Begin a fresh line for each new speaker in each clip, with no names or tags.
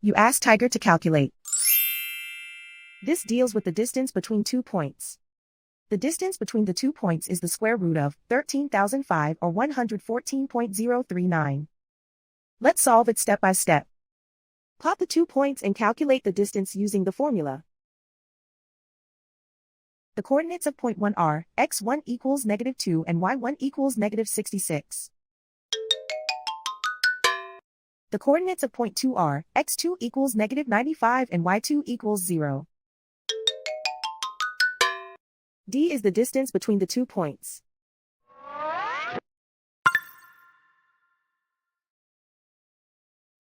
You ask Tiger to calculate. This deals with the distance between 2 points. The distance between the 2 points is the square root of 13,005 or 114.039. Let's solve it step by step. Plot the 2 points and calculate the distance using the formula. The coordinates of point 1 are x1 equals -2 and y1 equals -66. The coordinates of point 2 are x2 equals -95 and y2 equals 0. D is the distance between the 2 points.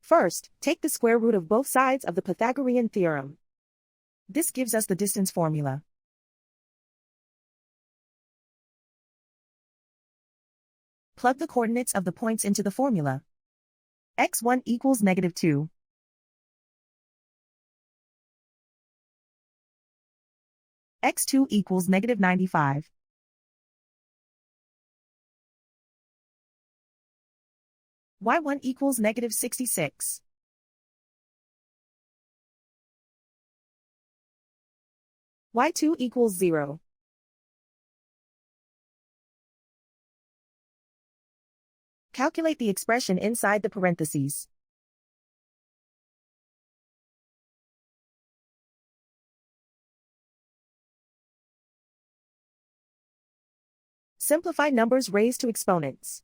First, take the square root of both sides of the Pythagorean theorem. This gives us the distance formula. Plug the coordinates of the points into the formula. x1 equals -2. x2 equals -95. y1 equals -66. y2 equals 0. Calculate the expression inside the parentheses. Simplify numbers raised to exponents.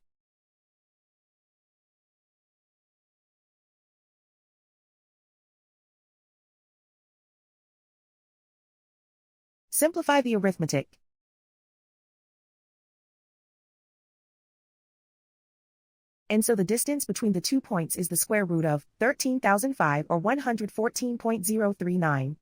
Simplify the arithmetic. And so the distance between the 2 points is the square root of 13,005 or 114.039.